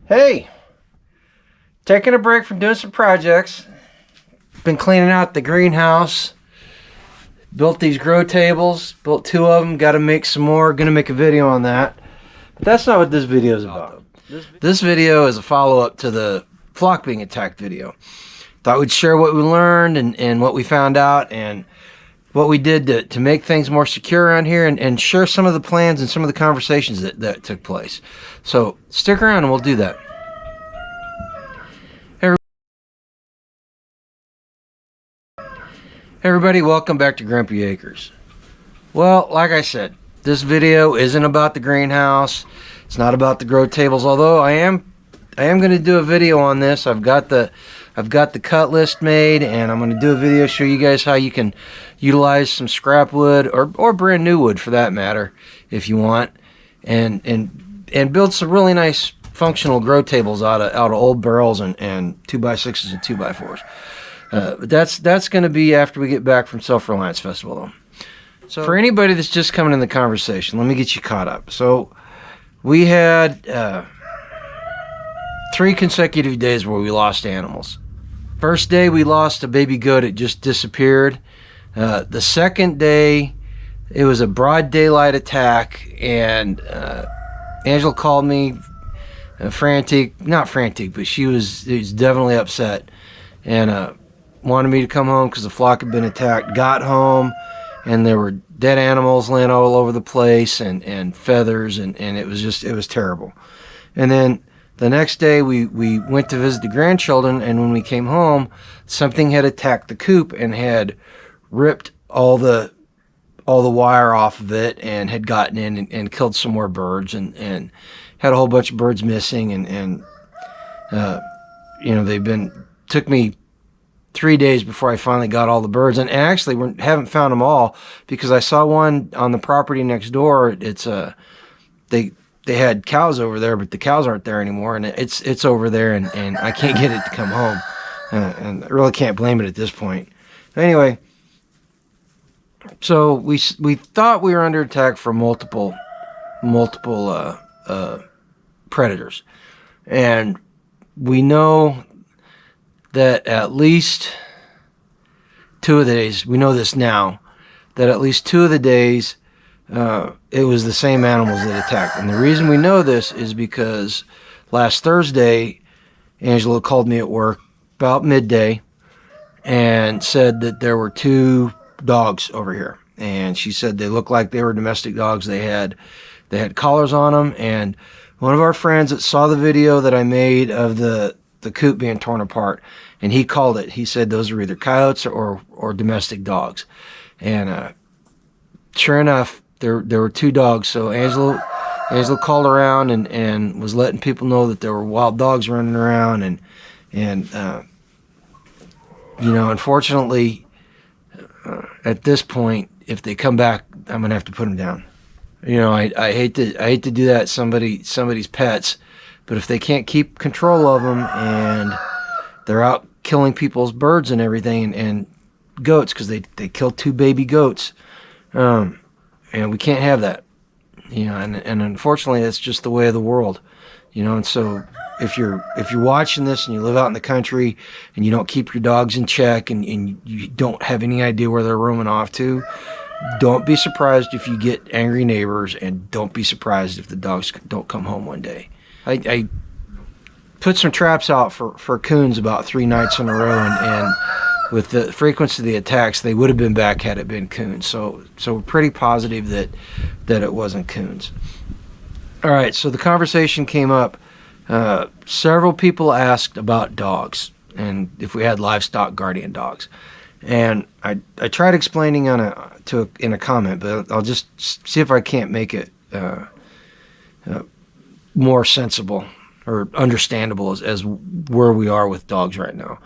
Hey, taking a break from doing some projects. Been cleaning out the greenhouse. Built these grow tables. Built 2 of them. Got to make some more. Gonna make a video on that. But that's not what this video is about. This video is a follow-up to the flock being attacked video. Thought we'd share what we learned and what we found out and what we did to make things more secure around here and share some of the plans and some of the conversations that took place. So stick around and we'll do that. Hey everybody, welcome back to Grumpy Acres. Well, like I said, this video isn't about the greenhouse. It's not about the grow tables, although I am going to do a video on this. I've got the cut list made, and I'm going to do a video show you guys how you can utilize some scrap wood or brand new wood for that matter, if you want, and build some really nice functional grow tables out of old barrels and 2x6s and 2x4s. But that's going to be after we get back from Self-Reliance Festival, though. So for anybody that's just coming in the conversation, let me get you caught up. So we had 3 consecutive days where we lost animals. First day we lost a baby goat. It just disappeared. The second day it was a broad daylight attack, and Angela called me frantic, not frantic, but she was definitely upset and wanted me to come home because the flock had been attacked. Got home and there were dead animals laying all over the place and feathers and it was terrible. And then the next day we went to visit the grandchildren, and when we came home, something had attacked the coop and had ripped all the wire off of it and had gotten in and killed some more birds and had a whole bunch of birds missing and you know, took me 3 days before I finally got all the birds, and actually haven't found them all because I saw one on the property next door. It's they had cows over there, but the cows aren't there anymore, and it's over there, and I can't get it to come home, and I really can't blame it at this point. Anyway, so we thought we were under attack from multiple predators, and we know that at least 2 of the days, we know this now, that at least 2 of the days it was the same animals that attacked. And the reason we know this is because last Thursday, Angela called me at work about midday and said that there were 2 dogs over here. And she said they looked like they were domestic dogs. They had collars on them. And one of our friends that saw the video that I made of the coop being torn apart, and he called it. He said those are either coyotes or domestic dogs. And sure enough, there were 2 dogs. So Angela called around and was letting people know that there were wild dogs running around, and you know, unfortunately, at this point, if they come back, I'm gonna have to put them down. You know, I hate to do that somebody's pets, but if they can't keep control of them and they're out killing people's birds and everything and goats, because they killed 2 baby goats. And we can't have that, you know, and unfortunately that's just the way of the world, you know. And so if you're watching this and you live out in the country and you don't keep your dogs in check and you don't have any idea where they're roaming off to, don't be surprised if you get angry neighbors, and don't be surprised if the dogs don't come home one day. I put some traps out for coons about 3 nights in a row, and with the frequency of the attacks, they would have been back had it been coons. So we're pretty positive that it wasn't coons. All right, so the conversation came up. Several people asked about dogs and if we had livestock guardian dogs, and I tried explaining in a comment, but I'll just see if I can't make it more sensible or understandable as where we are with dogs right now.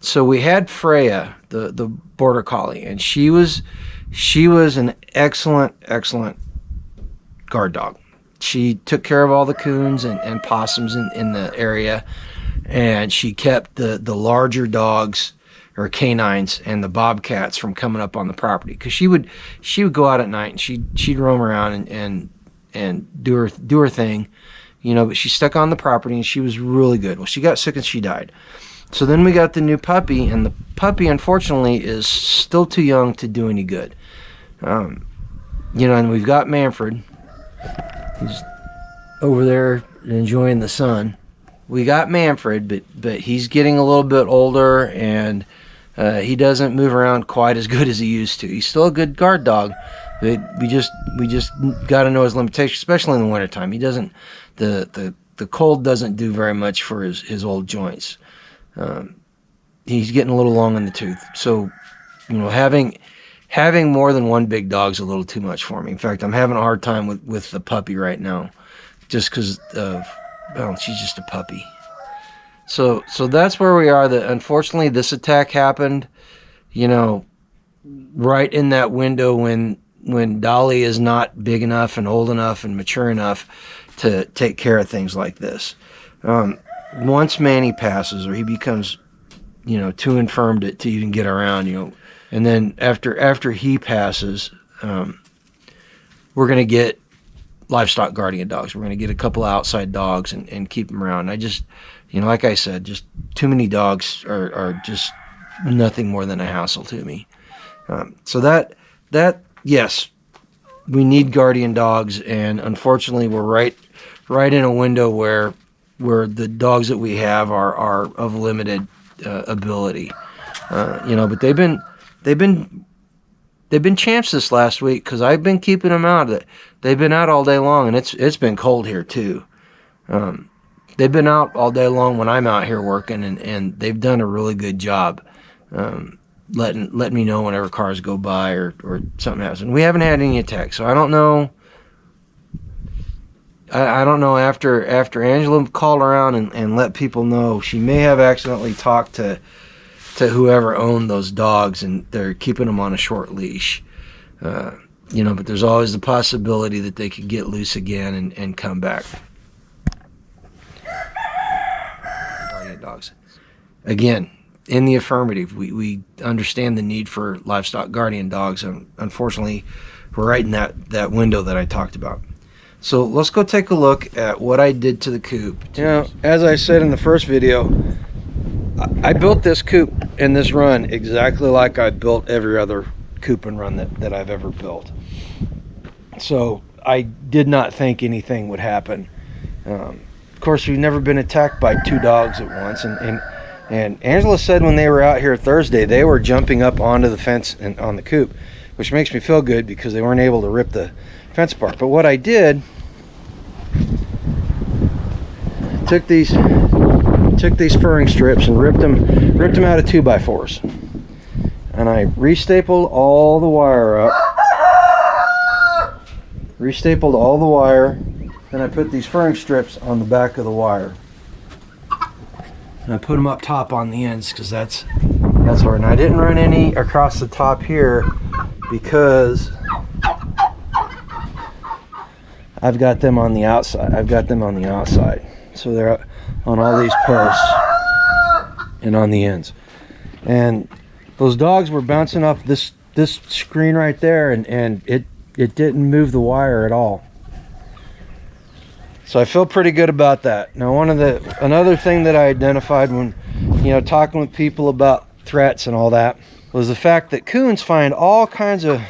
So we had Freya, the border collie, and she was an excellent guard dog. She took care of all the coons and possums in the area, and she kept the larger dogs or canines and the bobcats from coming up on the property, because she would go out at night and she'd roam around and do her thing, you know, but she stuck on the property and she was really good. Well, she got sick and she died. So then we got the new puppy, and the puppy, unfortunately, is still too young to do any good. You know, and we've got Manfred. He's over there enjoying the sun. We got Manfred, but he's getting a little bit older, and he doesn't move around quite as good as he used to. He's still a good guard dog, but we just got to know his limitations, especially in the wintertime. He doesn't, the cold doesn't do very much for his old joints. He's getting a little long in the tooth. So, you know, having more than one big dog's a little too much for me. In fact, I'm having a hard time with the puppy right now, just because of, well, she's just a puppy. So that's where we are. That unfortunately this attack happened, you know, right in that window when Dolly is not big enough and old enough and mature enough to take care of things like this. Once Manny passes, or he becomes, you know, too infirm to even get around, you know, and then after he passes, we're going to get livestock guardian dogs. We're going to get a couple of outside dogs and keep them around. I just, you know, like I said, just too many dogs are just nothing more than a hassle to me. So that yes, we need guardian dogs, and unfortunately we're right in a window where the dogs that we have are of limited ability. You know, but they've been champs this last week, because I've been keeping them out. They've been out all day long, and it's been cold here too. They've been out all day long when I'm out here working, and they've done a really good job letting me know whenever cars go by or something happens. And we haven't had any attacks, so I don't know. I don't know, after Angela called around and let people know, she may have accidentally talked to whoever owned those dogs, and they're keeping them on a short leash. You know, but there's always the possibility that they could get loose again and come back. Guardian dogs. Again, in the affirmative, we understand the need for livestock guardian dogs, and unfortunately, we're right in that window that I talked about. So let's go take a look at what I did to the coop. You know, as I said in the first video, I built this coop and this run exactly like I built every other coop and run that I've ever built. So I did not think anything would happen. Of course, we've never been attacked by two dogs at once, and Angela said when they were out here Thursday, they were jumping up onto the fence and on the coop, which makes me feel good because they weren't able to rip the fence apart. But what I did, took these furring strips and ripped them out of 2x4s, and I restapled all the wire up. Restapled all the wire, then I put these furring strips on the back of the wire, and I put them up top on the ends, because that's hard. And I didn't run any across the top here because I've got them on the outside. So they're on all these posts and on the ends. And those dogs were bouncing off this screen right there, and it didn't move the wire at all. So I feel pretty good about that. Now, another thing that I identified when, you know, talking with people about threats and all that, was the fact that coons find all kinds of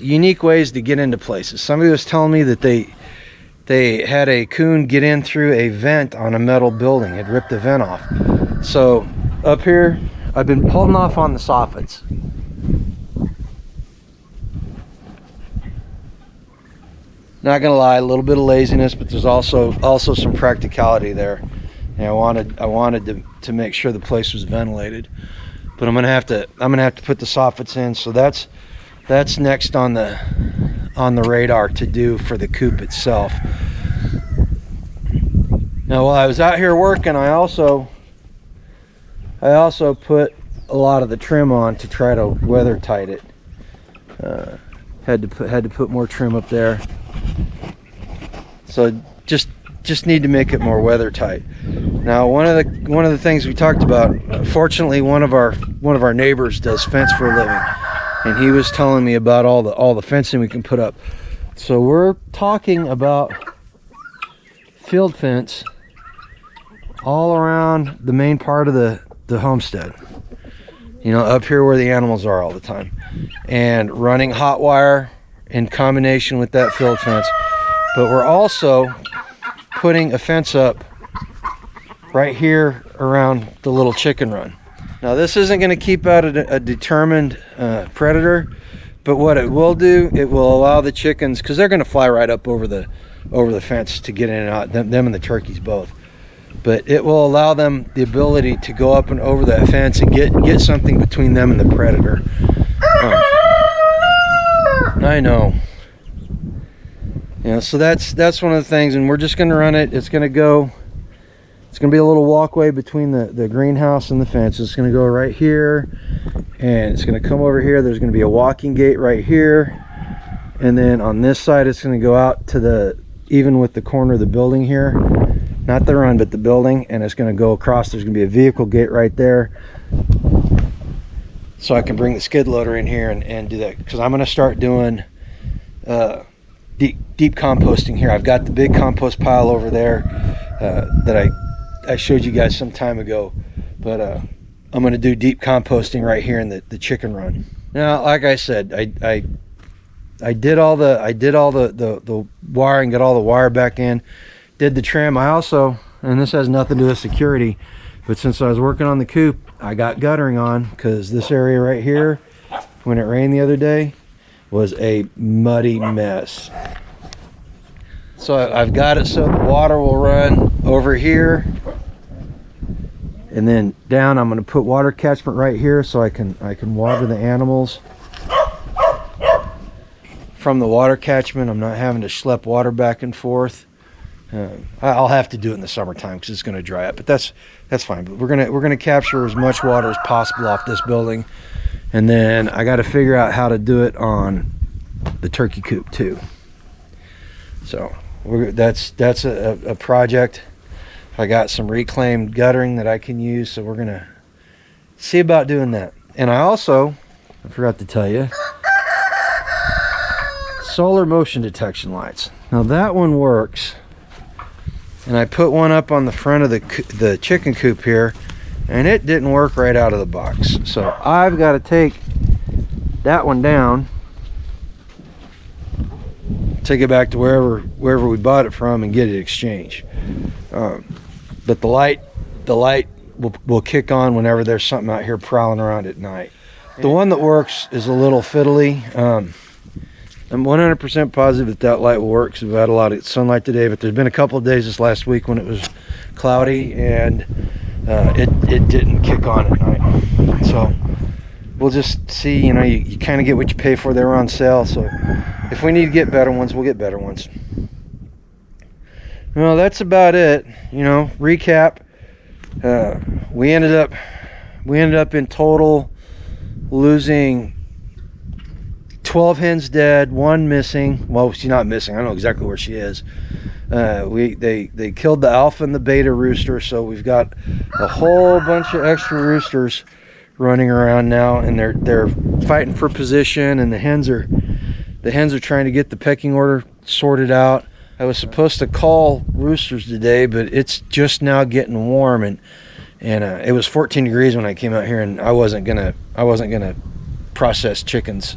unique ways to get into places. Somebody was telling me that they had a coon get in through a vent on a metal building. It ripped the vent off. So up here, I've been holding off on the soffits. Not gonna lie, a little bit of laziness, but there's also some practicality there. And I wanted to make sure the place was ventilated. But I'm gonna have to put the soffits in. So that's next on the radar to do for the coop itself. Now, while I was out here working, I also put a lot of the trim on to try to weather tight it. Had to put more trim up there. So just need to make it more weather tight. Now, one of the things we talked about, fortunately, one of our neighbors does fence for a living, and he was telling me about all the fencing we can put up. So we're talking about field fence all around the main part of the homestead. You know, up here where the animals are all the time. And running hot wire in combination with that field fence. But we're also putting a fence up right here around the little chicken run. Now this isn't going to keep out a determined predator, but what it will do, it will allow the chickens, because they're going to fly right up over the fence to get in and out, them and the turkeys both. But it will allow them the ability to go up and over that fence and get something between them and the predator. I know. Yeah, so that's one of the things, and we're just going to run it. It's going to be a little walkway between the greenhouse and the fence. It's going to go right here, and it's going to come over here. There's going to be a walking gate right here, and then on this side it's going to go out to even with the corner of the building here, not the run but the building, and it's going to go across. There's going to be a vehicle gate right there, so I can bring the skid loader in here and do that, because I'm going to start doing deep composting here. I've got the big compost pile over there that I showed you guys some time ago, but I'm going to do deep composting right here in the chicken run. Now, like I said, I did all the wiring, got all the wire back in, did the trim. I also, and this has nothing to do with security, but since I was working on the coop, I got guttering on, because this area right here, when it rained the other day, was a muddy mess. So I've got it so the water will run over here, and then down. I'm going to put water catchment right here so I can water the animals from the water catchment. I'm not having to schlep water back and forth. I'll have to do it in the summertime because it's going to dry up, but that's fine. But we're gonna capture as much water as possible off this building, and then I got to figure out how to do it on the turkey coop too. So that's a project. I got some reclaimed guttering that I can use, so we're gonna see about doing that. And I forgot to tell you, solar motion detection lights. Now that one works, and I put one up on the front of the chicken coop here, and it didn't work right out of the box. So I've got to take that one down, take it back to wherever we bought it from, and get it exchanged. But the light will kick on whenever there's something out here prowling around at night. The one that works is a little fiddly. I'm 100% positive that light will work, because we've had a lot of sunlight today, but there's been a couple of days this last week when it was cloudy, and it didn't kick on at night. So we'll just see. You know, you kind of get what you pay for. They were on sale, so if we need to get better ones, we'll get better ones. Well, that's about it. You know, recap. We ended up in total losing 12 hens dead, 1 missing. Well, she's not missing. I know exactly where she is. They killed the alpha and the beta rooster, so we've got a whole bunch of extra roosters running around now, and they're fighting for position, and the hens are trying to get the pecking order sorted out. I was supposed to call roosters today, but it's just now getting warm, and it was 14 degrees when I came out here, and I wasn't gonna process chickens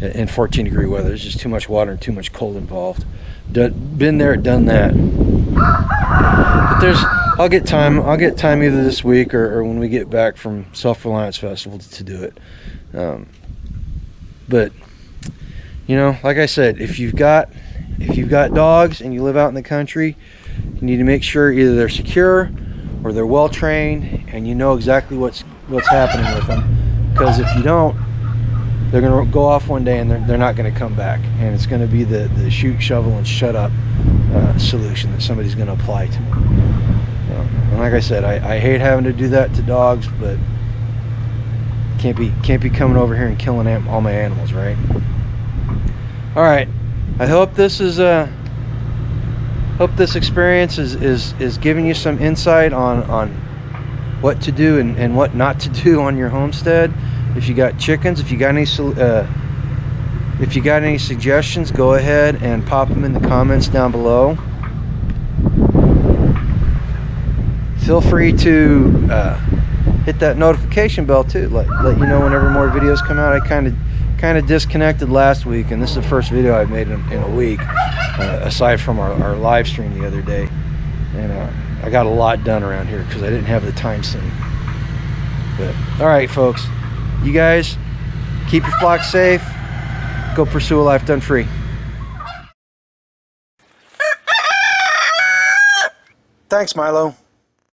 in 14 degree weather. There's just too much water and too much cold involved. Been there, done that. But I'll get time either this week or when we get back from Self-Reliance Festival to do it. But you know, like I said, if you've got dogs and you live out in the country, you need to make sure either they're secure or they're well trained and you know exactly what's happening with them. Because if you don't, they're going to go off one day and they're not going to come back, and it's going to be the shoot, shovel, and shut up solution that somebody's going to apply to them. And like I said, I hate having to do that to dogs, but can't be coming over here and killing all my animals, right? All right. I hope this experience is giving you some insight on what to do and what not to do on your homestead. If you got chickens, if you got any suggestions, go ahead and pop them in the comments down below. feel free to hit that notification bell too. Let you know whenever more videos come out. I kind of disconnected last week, and this is the first video I've made in a week, aside from our live stream the other day. And I got a lot done around here because I didn't have the time sync. But all right, folks, you guys keep your flock safe. Go pursue a life done free. Thanks, Milo.